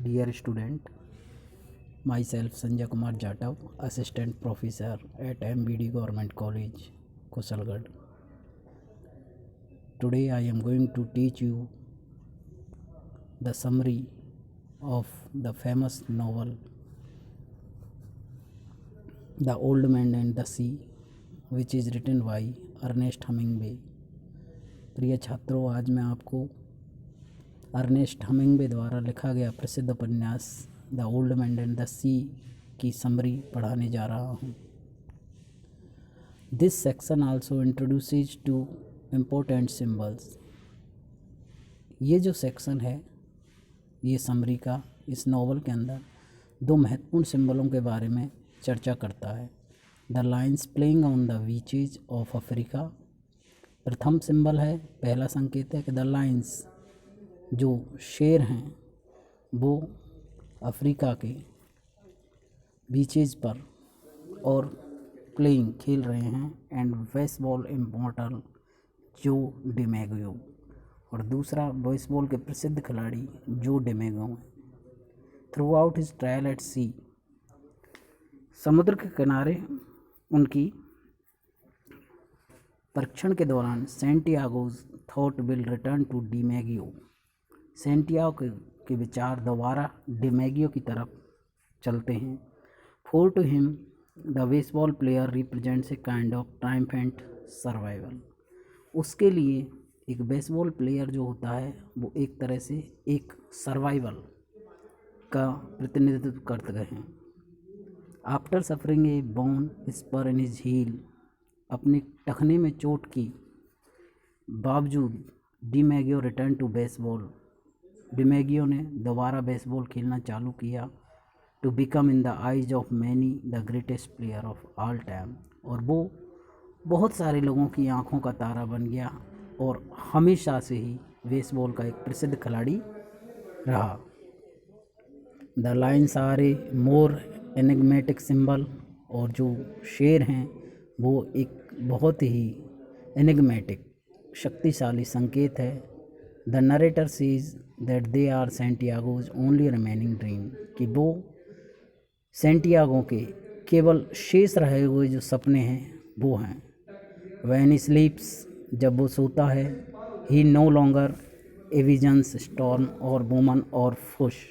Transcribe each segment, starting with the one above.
Dear student, myself Sanjay Kumar Jatav, Assistant Professor at MBD Government College, Kusalgarh. Today I am going to teach you the summary of the famous novel The Old Man and the Sea, which is written by Ernest Hemingway. प्रिय छात्रों, आज मैं आपको Ernest हमिंगवे द्वारा लिखा गया प्रसिद्ध उपन्यास The old man and the Sea की समरी पढ़ाने जा रहा हूँ। This section also introduces two important symbols. ये जो सेक्शन है ये समरी का इस नॉवल के अंदर दो महत्वपूर्ण सिंबलों के बारे में चर्चा करता है। The lines playing on the beaches of Africa. प्रथम सिंबल है, पहला संकेत है कि द लाइन्स जो शेर हैं वो अफ्रीका के बीचेज पर और प्लेइंग खेल रहे हैं एंड बेसबॉल इम्मॉर्टल जो डिमेगो, और दूसरा बेसबॉल के प्रसिद्ध खिलाड़ी जो डिमेगो हैं। Throughout his trial at sea. समुद्र के किनारे उनकी परीक्षण के दौरान Santiago's thought will return to DiMaggio. Santiago के विचार दोबारा डिमेगियो की तरफ चलते हैं। For to him the baseball player represents a kind of triumphant survival. उसके लिए एक बेसबॉल प्लेयर जो होता है वो एक तरह से एक सर्वाइवल का प्रतिनिधित्व करते हैं। After suffering a bone spur in his heel. अपने टखने में चोट की बावजूद DiMaggio return to baseball. DiMaggio ने दोबारा बेसबॉल खेलना चालू किया। To become in the eyes of many the greatest player of all time. और वो बहुत सारे लोगों की आंखों का तारा बन गया और हमेशा से ही बेसबॉल का एक प्रसिद्ध खिलाड़ी रहा। The lions are a more enigmatic symbol. और जो शेर हैं वो एक बहुत ही एनिग्मेटिक शक्तिशाली संकेत है। The narrator sees that they are Santiago's only remaining dream. कि वो सेंटियागो के केवल शेष रहे हुए जो सपने हैं वो हैं। वैन ही स्लीप्स, जब वो सोता है, ही नो लॉन्गर ए विजन्स स्टॉर्म और वुमन और फुश।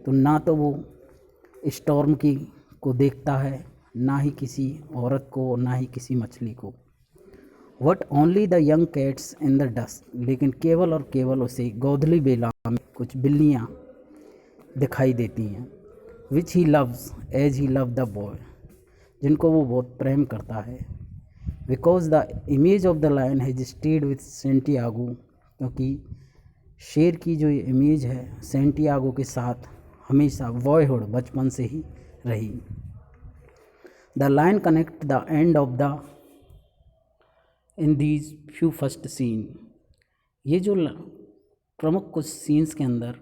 तो ना तो वो स्टॉर्म की को देखता है, ना ही किसी औरत को, ना ही किसी मछली को। What only the young cats in the dust. लेकिन केवल और केवल उसे गोधली बेला में कुछ बिल्लियाँ दिखाई देती हैं। Which he loves as he love the boy, जिनको वो बहुत प्रेम करता है। Because the image of the lion has stayed with Santiago. क्योंकि शेर की जो इमेज है सेंटियागो के साथ हमेशा बॉयहुड बचपन से ही रही। The line connect the end of the in these few first scene. ये जो प्रमुख कुछ सीन्स के अंदर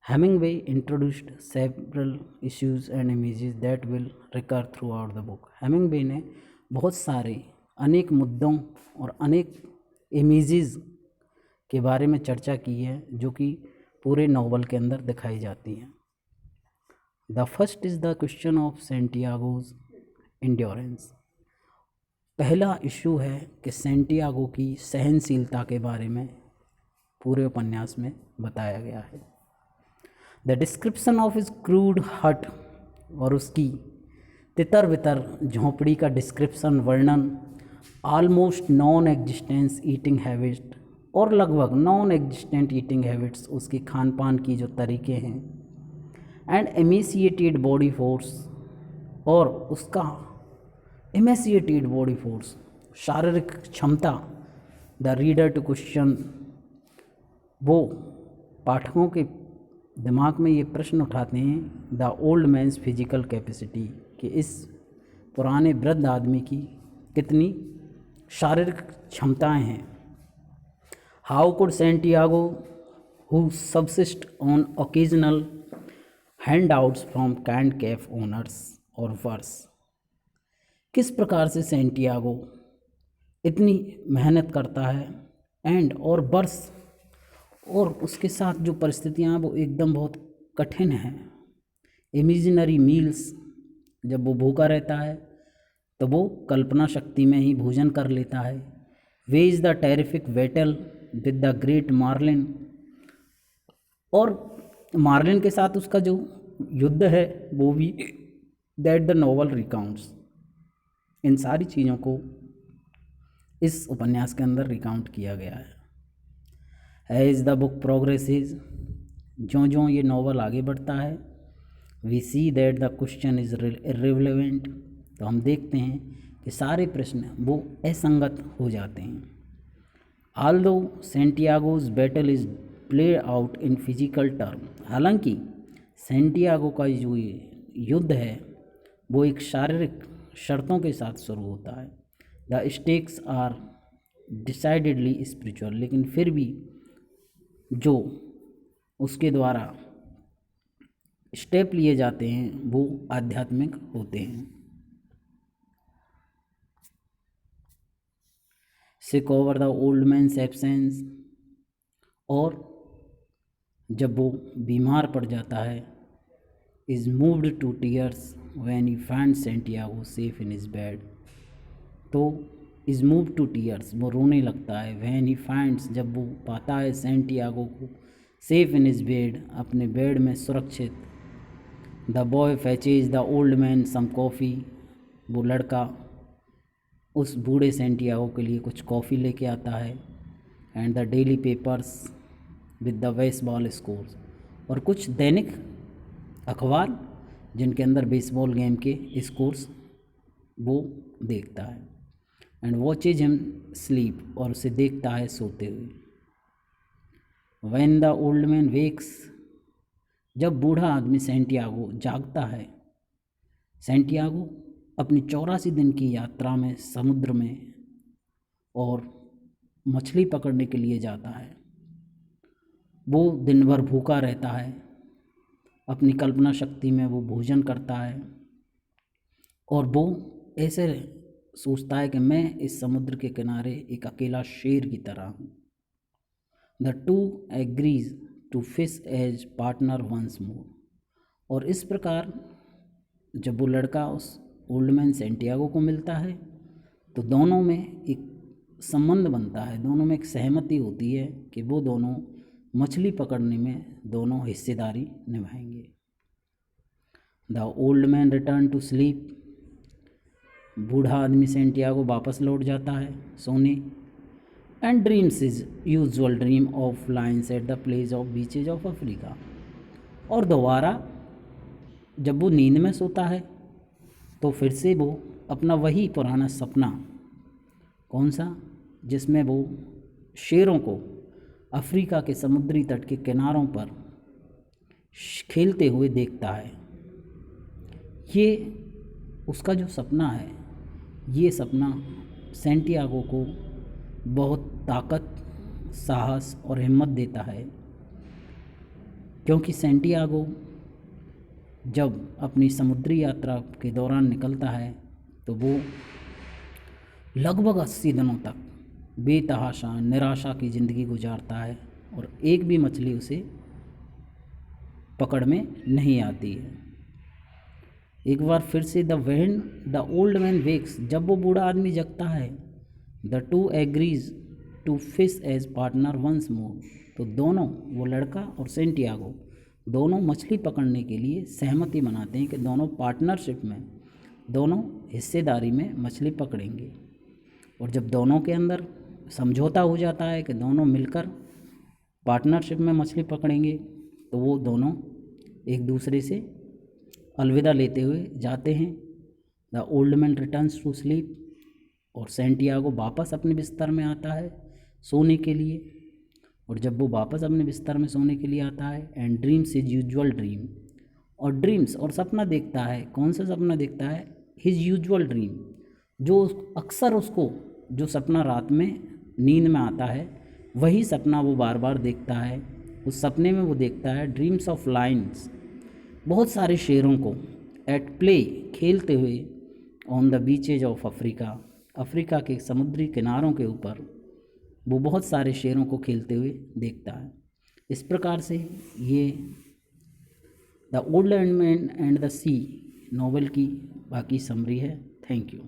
Hemingway introduced several issues and images that will recur throughout the book. Hemingway ने बहुत सारे अनेक मुद्दों और अनेक इमेजेस के बारे में चर्चा की है जो कि पूरे नॉवल के अंदर दिखाई जाती हैं। The first is the question of Santiago's endurance. पहला इशू है कि सेंटियागो की सहनशीलता के बारे में पूरे उपन्यास में बताया गया है। The description of his crude हट, और उसकी तितर बितर झोंपड़ी का डिस्क्रिप्शन, वर्णन। Almost non existence eating habit, और लगभग नॉन एग्जिस्टेंट ईटिंग हैबिट्स, उसके खान पान की जो तरीके हैं। एंड एमेसिएटेड बॉडी फोर्स, और उसका एमेसिएटेड बॉडी फोर्स शारीरिक क्षमता। द रीडर टू क्वेश्चन, वो पाठकों के दिमाग में ये प्रश्न उठाते हैं the old man's physical capacity, कि इस पुराने वृद्ध आदमी की कितनी शारीरिक क्षमताएं हैं। How could Santiago who subsist on occasional handouts from kind cafe owners और वर्स। किस प्रकार से सेंटियागो इतनी मेहनत करता है एंड और बर्स, और उसके साथ जो परिस्थितियाँ हैं वो एकदम बहुत कठिन है। इमेजिनरी मील्स, जब वो भूखा रहता है तो वो कल्पना शक्ति में ही भोजन कर लेता है। Wage the terrific battle with the great marlin, और मार्लिन के साथ उसका जो युद्ध है वो भी दैट द नॉवल रिकाउंट्स। इन सारी चीज़ों को इस उपन्यास के अंदर रिकाउंट किया गया है। एज द बुक प्रोग्रेसेस, ज्यों ज्यों ये नॉवल आगे बढ़ता है, we see that the question is irrelevant, तो हम देखते हैं कि सारे प्रश्न वो असंगत हो जाते हैं। Although Santiago's battle is play out in physical term, हालांकि सेंटियागो का जो ये युद्ध है वो एक शारीरिक शर्तों के साथ शुरू होता है। The stakes are decidedly spiritual, लेकिन फिर भी जो उसके द्वारा स्टेप लिए जाते हैं वो आध्यात्मिक होते हैं। Sick over the old man's absence, और जब वो बीमार पड़ जाता है, is moved to tears when he find Santiago safe in his bed, तो इज मूव टू टीयर्स, वो रोने लगता है। व्हेन ही फाइंड्स, जब वो पाता है सेंटियागो को सेफ इन हिज बेड, अपने बेड में सुरक्षित। The boy fetches the old man some coffee, वो लड़का उस बूढ़े सेंटियागो के लिए कुछ कॉफ़ी लेके आता है। And the daily papers with the baseball scores, और कुछ दैनिक अखबार जिनके अंदर बेसबॉल गेम के स्कोर्स वो देखता है। एंड वॉचेज हिम स्लीप, और उसे देखता है सोते हुए। When the old man wakes, जब बूढ़ा आदमी सेंटियागो जागता है, सेंटियागो अपनी 84 दिन की यात्रा में समुद्र में और मछली पकड़ने के लिए जाता है। वो दिन भर भूखा रहता है, अपनी कल्पना शक्ति में वो भोजन करता है, और वो ऐसे सोचता है कि मैं इस समुद्र के किनारे एक अकेला शेर की तरह हूँ। The two agrees to fish as partner once more, और इस प्रकार जब वो लड़का उस ओल्ड मैन सेंटियागो को मिलता है तो दोनों में एक संबंध बनता है, दोनों में एक सहमति होती है कि वो दोनों मछली पकड़ने में दोनों हिस्सेदारी निभाएंगे। The old man return to sleep, बूढ़ा आदमी सेंटियागो वापस लौट जाता है सोने। And dreams is usual dream of lions at the place of beaches of Africa, और दोबारा जब वो नींद में सोता है तो फिर से वो अपना वही पुराना सपना, कौन सा, जिसमें वो शेरों को अफ्रीका के समुद्री तट के किनारों पर खेलते हुए देखता है। ये उसका जो सपना है, ये सपना सेंटियागो को बहुत ताकत, साहस और हिम्मत देता है, क्योंकि सेंटियागो जब अपनी समुद्री यात्रा के दौरान निकलता है तो वो लगभग 80 दिनों तक बेतहाशा निराशा की ज़िंदगी गुजारता है, और एक भी मछली उसे पकड़ में नहीं आती है। एक बार फिर से द ओल्ड मैन वेक्स, जब वो बूढ़ा आदमी जगता है, the two agrees to fish as partner once more, तो दोनों, वो लड़का और सेंटियागो, दोनों मछली पकड़ने के लिए सहमति बनाते हैं कि दोनों पार्टनरशिप में, दोनों हिस्सेदारी में मछली पकड़ेंगे। और जब दोनों के अंदर समझौता हो जाता है कि दोनों मिलकर पार्टनरशिप में मछली पकड़ेंगे, तो वो दोनों एक दूसरे से अलविदा लेते हुए जाते हैं। The old man returns to sleep, और सेंटियागो वापस अपने बिस्तर में आता है सोने के लिए। और जब वो वापस अपने बिस्तर में सोने के लिए आता है, and dreams his usual dream, और ड्रीम्स और सपना देखता है। कौन सा सपना देखता है? हिज यूजुअल ड्रीम, जो अक्सर उसको जो सपना रात में नींद में आता है वही सपना वो बार बार देखता है। उस सपने में वो देखता है ड्रीम्स ऑफ लायंस, बहुत सारे शेरों को एट प्ले, खेलते हुए, on the beaches of Africa, Africa के समुद्री किनारों के ऊपर वो बहुत सारे शेरों को खेलते हुए देखता है। इस प्रकार से ये the old man and the sea novel की बाकी समरी है। Thank you.